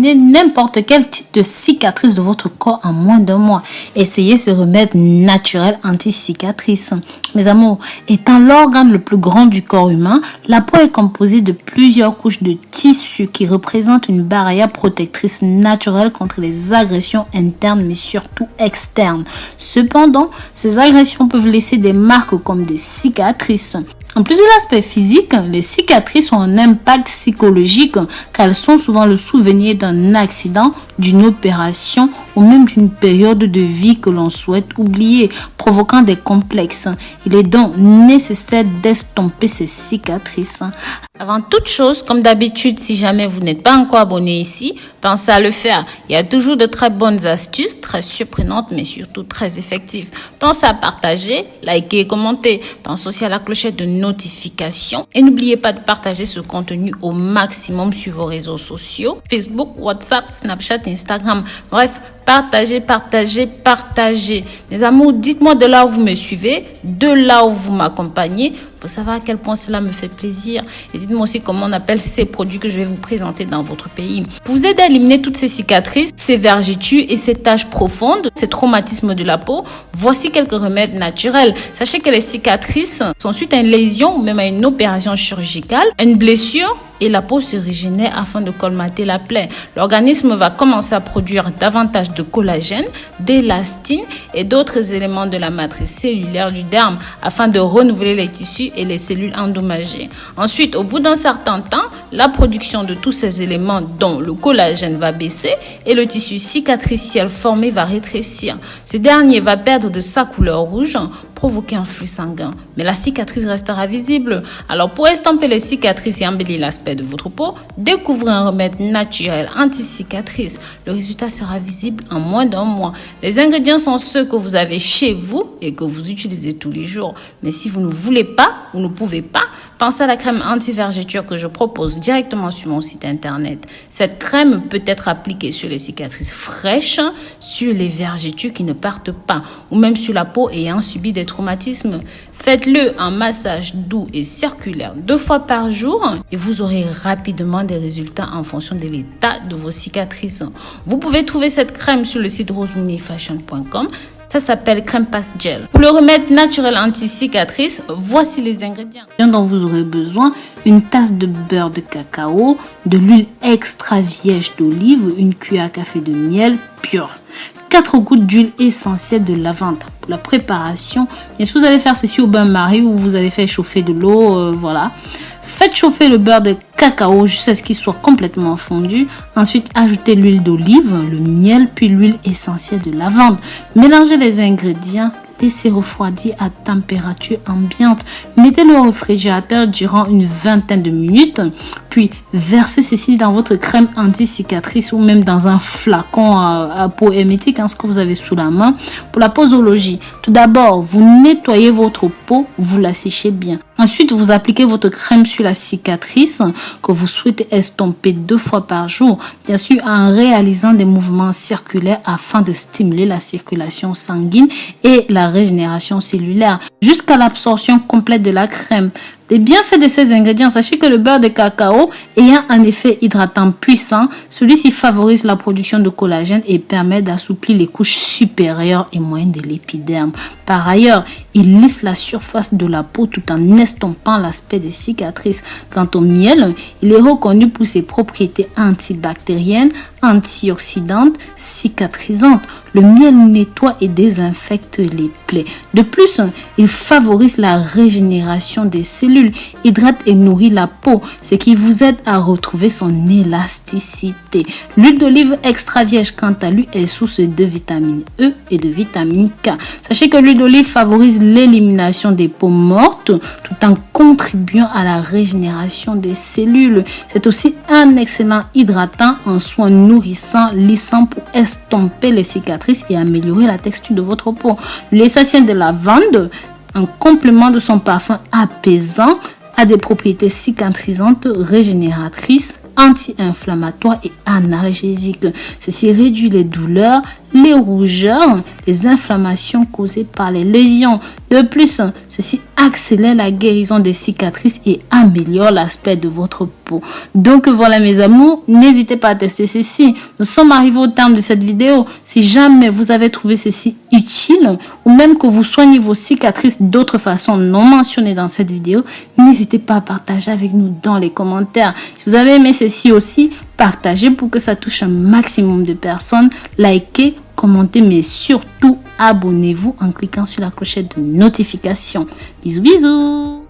éliminer n'importe quel type de cicatrice de votre corps en moins d'un mois. Essayez ce remède naturel anti-cicatrice. Mes amours, étant l'organe le plus grand du corps humain, la peau est composée de plusieurs couches de tissu qui représentent une barrière protectrice naturelle contre les agressions internes mais surtout externes. Cependant, ces agressions peuvent laisser des marques comme des cicatrices. En plus de l'aspect physique, les cicatrices ont un impact psychologique car elles sont souvent le souvenir d'un accident, d'une opération ou même d'une période de vie que l'on souhaite oublier, provoquant des complexes. Il est donc nécessaire d'estomper ces cicatrices. Avant toute chose, comme d'habitude, si jamais vous n'êtes pas encore abonné ici, pensez à le faire. Il y a toujours de très bonnes astuces, très surprenantes, mais surtout très effectives. Pensez à partager, liker et commenter. Pensez aussi à la clochette de notification. Et n'oubliez pas de partager ce contenu au maximum sur vos réseaux sociaux. Facebook, WhatsApp, Snapchat, Instagram. Bref, partagez. Mes amours, dites-moi de là où vous me suivez, de là où vous m'accompagnez, pour savoir à quel point cela me fait plaisir. Et dites-moi aussi comment on appelle ces produits que je vais vous présenter dans votre pays. Pour vous aider à éliminer toutes ces cicatrices, ces vergetures et ces taches profondes, ces traumatismes de la peau, voici quelques remèdes naturels. Sachez que les cicatrices sont suite à une lésion ou même à une opération chirurgicale, une blessure, et la peau se régénère afin de colmater la plaie. L'organisme va commencer à produire davantage de collagène, d'élastine et d'autres éléments de la matrice cellulaire du derme afin de renouveler les tissus et les cellules endommagées. Ensuite, au bout d'un certain temps, la production de tous ces éléments dont le collagène va baisser et le tissu cicatriciel formé va rétrécir. Ce dernier va perdre de sa couleur rouge, provoquer un flux sanguin. Mais la cicatrice restera visible. Alors pour estomper les cicatrices et embellir l'aspect de votre peau, découvrez un remède naturel anti-cicatrice. Le résultat sera visible en moins d'un mois. Les ingrédients sont ceux que vous avez chez vous et que vous utilisez tous les jours. Mais si vous ne voulez pas ou ne pouvez pas, pensez à la crème anti-vergeture que je propose directement sur mon site internet. Cette crème peut être appliquée sur les cicatrices fraîches, sur les vergetures qui ne partent pas ou même sur la peau ayant subi des traumatismes. Faites-le en massage doux et circulaire 2 fois par jour et vous aurez rapidement des résultats en fonction de l'état de vos cicatrices. Vous pouvez trouver cette crème sur le site roseminifashion.com. Ça s'appelle crème passe gel. Pour le remède naturel anti-cicatrice, voici les ingrédients dont vous aurez besoin. Une tasse de beurre de cacao, de l'huile extra vierge d'olive, une cuillère à café de miel pur, 4 gouttes d'huile essentielle de lavande. Pour la préparation, bien sûr, vous allez faire ceci au bain-marie où vous allez faire chauffer de l'eau, voilà. Faites chauffer le beurre de cacao jusqu'à ce qu'il soit complètement fondu. Ensuite, ajoutez l'huile d'olive, le miel, puis l'huile essentielle de lavande. Mélangez les ingrédients. Laissez refroidir à température ambiante. Mettez-le au réfrigérateur durant une vingtaine de minutes. Puis, versez ceci dans votre crème anti-cicatrice ou même dans un flacon à peau hermétique, ce que vous avez sous la main. Pour la posologie, tout d'abord, vous nettoyez votre peau, vous la séchez bien. Ensuite, vous appliquez votre crème sur la cicatrice que vous souhaitez estomper 2 fois par jour. Bien sûr, en réalisant des mouvements circulaires afin de stimuler la circulation sanguine et la régénération cellulaire jusqu'à l'absorption complète de la crème. Les bienfaits de ces ingrédients, sachez que le beurre de cacao ayant un effet hydratant puissant, celui-ci favorise la production de collagène et permet d'assouplir les couches supérieures et moyennes de l'épiderme. Par ailleurs, il lisse la surface de la peau tout en estompant l'aspect des cicatrices. Quant au miel, il est reconnu pour ses propriétés antibactériennes, antioxydantes, cicatrisantes. Le miel nettoie et désinfecte les plaies. De plus, il favorise la régénération des cellules, hydrate et nourrit la peau, ce qui vous aide à retrouver son élasticité. L'huile d'olive extra vierge, quant à lui, est source de vitamine E et de vitamine K. Sachez que l'huile d'olive favorise l'élimination des peaux mortes tout en contribuant à la régénération des cellules. C'est aussi un excellent hydratant, un soin nourrissant, lissant pour estomper les cicatrices et améliorer la texture de votre peau. L'essentiel de lavande, en complément de son parfum apaisant, a des propriétés cicatrisantes, régénératrices, anti-inflammatoires et analgésiques. Ceci réduit les douleurs, les rougeurs, les inflammations causées par les lésions. De plus, ceci accélère la guérison des cicatrices et améliore l'aspect de votre peau. Donc voilà mes amours, n'hésitez pas à tester ceci. Nous sommes arrivés au terme de cette vidéo. Si jamais vous avez trouvé ceci utile ou même que vous soignez vos cicatrices d'autres façons non mentionnées dans cette vidéo, n'hésitez pas à partager avec nous dans les commentaires. Si vous avez aimé ceci aussi, partagez pour que ça touche un maximum de personnes. Likez, commentez, mais surtout abonnez-vous en cliquant sur la clochette de notification. Bisous bisous.